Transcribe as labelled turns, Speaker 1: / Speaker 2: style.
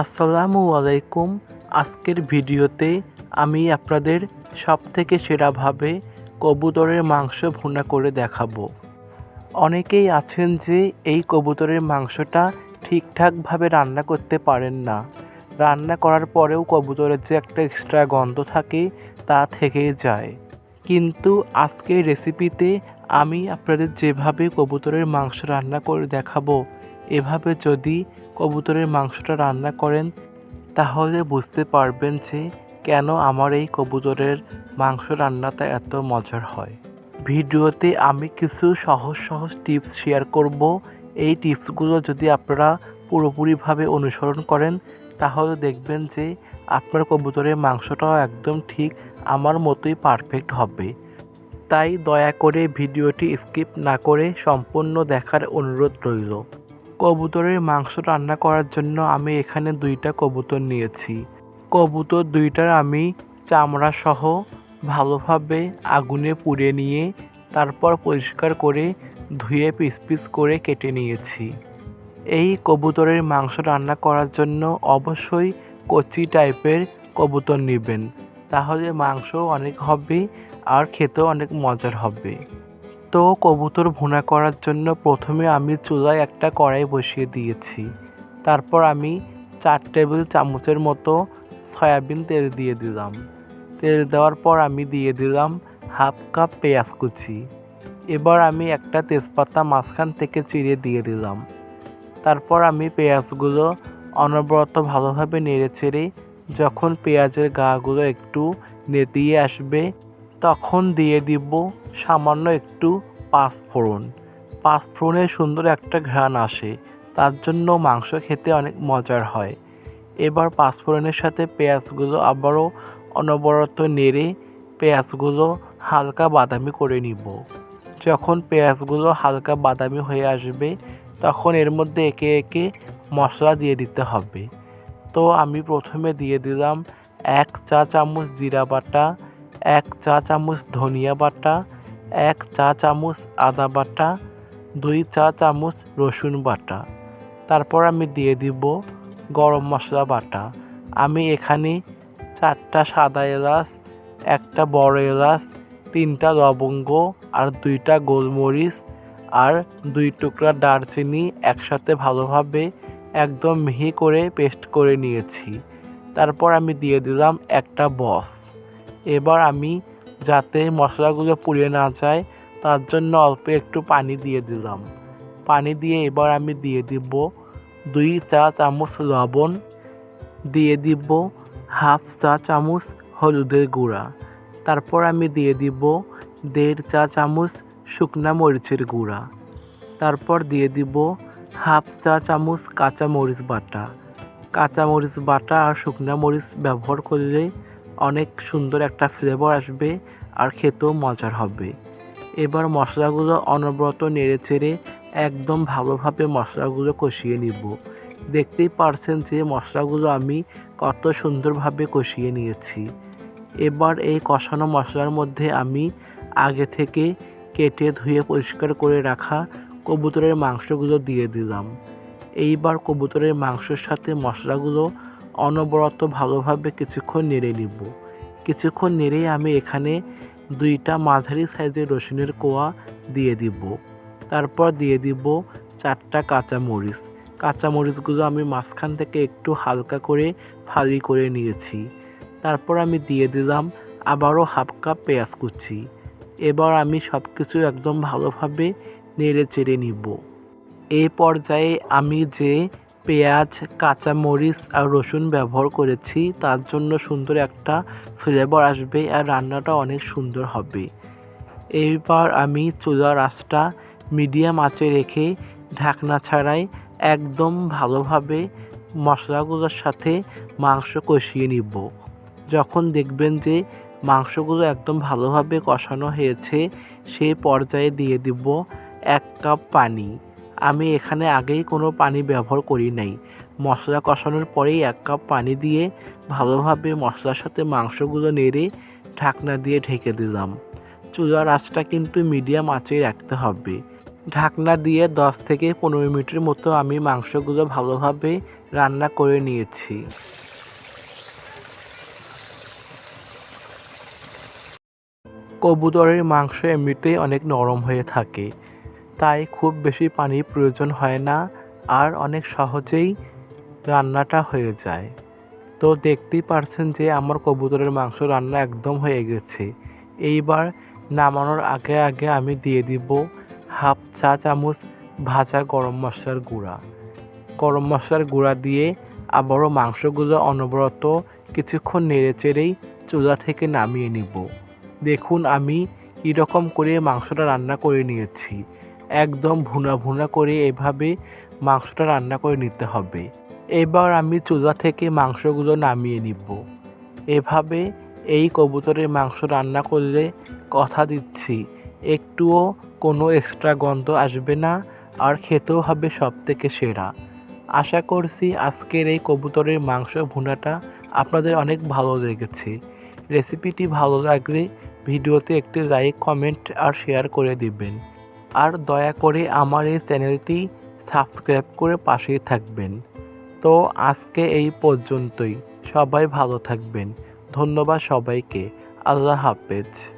Speaker 1: আসসালামু আলাইকুম। আজকের ভিডিওতে আমি আপনাদের সবথেকে সেরাভাবে কবুতরের মাংস ভুনা করে দেখাবো। অনেকেই আছেন যে এই কবুতরের মাংসটা ঠিকঠাকভাবে রান্না করতে পারেন না। রান্না করার পরেও কবুতরের যে একটা এক্সট্রা গন্ধ থাকে তা থেকেই যায়। কিন্তু আজকের রেসিপিতে আমি আপনাদের যেভাবে কবুতরের মাংস রান্না করে দেখাবো, এভাবে যদি কবুতরের মাংসটা রান্না করেন তাহলে বুঝতে পারবেন যে কেন আমার এই কবুতরের মাংস রান্নাটা এত মজার হয়। ভিডিওতে আমি কিছু সহজ টিপস শেয়ার করব। এই টিপসগুলো যদি আপনারা পুরোপুরিভাবে অনুসরণ করেন তাহলে দেখবেন যে আপনার কবুতরের মাংসটাও একদম ঠিক আমার মতোই পারফেক্ট হবে। তাই দয়া করে ভিডিওটি স্কিপ না করে সম্পূর্ণ দেখার অনুরোধ রইল। কবুতরের মাংস রান্না করার জন্য আমি এখানে 2টা কবুতর নিয়েছি। কবুতর 2টার আমি চামড়া সহ ভালোভাবে আগুনে পুড়ে নিয়ে তারপর পরিষ্কার করে ধুয়ে পিস পিস করে কেটে নিয়েছি। এই কবুতরের মাংস রান্না করার জন্য অবশ্যই কচি টাইপের কবুতর নেবেন, তাহলে মাংস অনেক হবে আর খেতেও অনেক মজার হবে। তো কবুতর ভুনা করার জন্য প্রথমে আমি চুলায় একটা কড়াই বসিয়ে দিয়েছি। তারপর আমি 4 টেবিল চামচের মতো সয়াবিন তেল দিয়ে দিলাম। তেল দেওয়ার পর আমি দিয়ে দিলাম হাফ কাপ পেঁয়াজ কুচি। এবার আমি একটা তেজপাতা মাঝখান থেকে চিড়ে দিয়ে দিলাম। তারপর আমি পেঁয়াজগুলো অনবরত ভালোভাবে নেড়ে চেড়ে যখন পেঁয়াজের গাগুলো একটু নেতিয়ে আসবে তখন দিয়ে দিব সামান্য একটু পাঁচফোড়ন। পাঁচফোড়নের সুন্দর একটা ঘ্রাণ আসে, তার জন্য মাংস খেতে অনেক মজার হয়। এবার পাঁচফোড়নের সাথে পেঁয়াজগুলো আবারও অনবরত নেড়ে পেঁয়াজগুলো হালকা বাদামি করে নিব। যখন পেঁয়াজগুলো হালকা বাদামি হয়ে আসবে তখন এর মধ্যে একে একে মশলা দিয়ে দিতে হবে। তো আমি প্রথমে দিয়ে দিলাম 1 চা চামচ জিরা বাটা, 1 চা চামচ ধনিয়া বাটা, 1 চা চামচ আদা বাটা, 2 চা চামচ রসুন বাটা। তারপর আমি দিয়ে দিব গরম মশলা বাটা। আমি এখানে 4টা সাদা এলাচ, 1টা বড় এলাচ, 3টা লবঙ্গ আর 2টা গোলমরিচ আর 2 টুকরা দারচিনি একসাথে ভালোভাবে একদম মিহি করে পেস্ট করে নিয়েছি। তারপর আমি দিয়ে দিলাম একটা বস। এবার আমি যাতে মশলাগুলো পুড়ে না যায় তার জন্য অল্প একটু পানি দিয়ে দিলাম। পানি দিয়ে এবার আমি দিয়ে দিব 2 চা চামচ লবণ, দিয়ে দিব হাফ চা চামচ হলুদের গুঁড়া। তারপর আমি দিয়ে দিব 1.5 চা চামচ শুকনা মরিচের গুঁড়া। তারপর দিয়ে দিব হাফ চা চামচ কাঁচা মরিচ বাটা। কাঁচা মরিচ বাটা আর শুকনা মরিচ ব্যবহার করলে অনেক সুন্দর একটা ফ্লেভার আসবে আর খেতেও মজার হবে। এবার মশলাগুলো অনবরত নেড়ে চেড়ে একদম ভালোভাবে মশলাগুলো কষিয়ে নিব। দেখতেই পারছেন যে মশলাগুলো আমি কত সুন্দরভাবে কষিয়ে নিয়েছি। এবার এই কষানো মশলার মধ্যে আমি আগে থেকে কেটে ধুয়ে পরিষ্কার করে রাখা কবুতরের মাংসগুলো দিয়ে দিলাম। এইবার কবুতরের মাংসের সাথে মশলাগুলো অনবরত ভালোভাবে কিছুক্ষণ নেড়ে নিব। কিছুক্ষণ নেড়েই আমি এখানে 2টা মাঝারি সাইজের রসুনের কোয়া দিয়ে দিব। তারপর দিয়ে দিব 4টা কাঁচামরিচ। কাঁচামরিচগুলো আমি মাঝখান থেকে একটু হালকা করে ফালি করে নিয়েছি। তারপর আমি দিয়ে দিলাম আবারও হাফ কাপ পেঁয়াজ কুচি। এবার আমি সব কিছু একদম ভালোভাবে নেড়ে চেড়ে নিব। এই পর্যায়ে আমি যে পেঁয়াজ, কাঁচামরিচ আর রসুন ব্যবহার করেছি তার জন্য সুন্দর একটা ফ্লেভার আসবে আর রান্নাটা অনেক সুন্দর হবে। এইবার আমি চুলার আঁচটা মিডিয়াম আঁচে রেখে ঢাকনা ছাড়াই একদম ভালোভাবে মশলাগুলোর সাথে মাংস কষিয়ে নিব। যখন দেখবেন যে মাংসগুলো একদম ভালোভাবে কষানো হয়েছে সেই পর্যায়ে দিয়ে দিব 1 কাপ পানি। আমি এখানে আগেই কোনো পানি ব্যবহার করি নাই। মশলা কষানোর পরেই 1 কাপ পানি দিয়ে ভালোভাবে মশলার সাথে মাংসগুলো নেড়ে ঢাকনা দিয়ে ঢেকে দিলাম। চুলার আঁচটা কিন্তু মিডিয়াম আঁচেই রাখতে হবে। ঢাকনা দিয়ে 10 থেকে 15 মিনিটের মতো আমি মাংসগুলো ভালোভাবে রান্না করে নিয়েছি। কবুতরের মাংস এমনিতেই অনেক নরম হয়ে থাকে, তাই খুব বেশি পানির প্রয়োজন হয় না, আর অনেক সহজেই রান্নাটা হয়ে যায়। তো দেখতেই পারছেন যে আমার কবুতরের মাংস রান্না একদম হয়ে গেছে। এইবার নামানোর আগে আগে আমি দিয়ে দিব হাফ চা চামচ ভাজা গরম মশলার গুঁড়া। গরম মশলার গুঁড়া দিয়ে আবারও মাংসগুলো অনবরত কিছুক্ষণ নেড়েচেড়েই চুলা থেকে নামিয়ে নিব। দেখুন আমি কীরকম করে মাংসটা রান্না করে নিয়েছি। একদম ভুনা ভুনা করে এভাবে মাংসটা রান্না করে নিতে হবে। এবার আমি চুলা থেকে মাংসগুলো নামিয়ে নিব। এভাবে এই কবুতরের মাংস রান্না করলে কথা দিচ্ছি একটুও কোনো এক্সট্রা গন্ধ আসবে না, আর খেতেও হবে সবথেকে সেরা। আশা করছি আজকের এই কবুতরের মাংস ভুনাটা আপনাদের অনেক ভালো লেগেছে। রেসিপিটি ভালো লাগলে ভিডিওতে একটি লাইক, কমেন্ট আর শেয়ার করে দিবেন। আর দয়া করে আমার এই চ্যানেলটি সাবস্ক্রাইব করে পাশেই থাকবেন। তো আজকে এই পর্যন্তই। সবাই ভালো থাকবেন। ধন্যবাদ সবাইকে। আল্লাহ হাফেজ।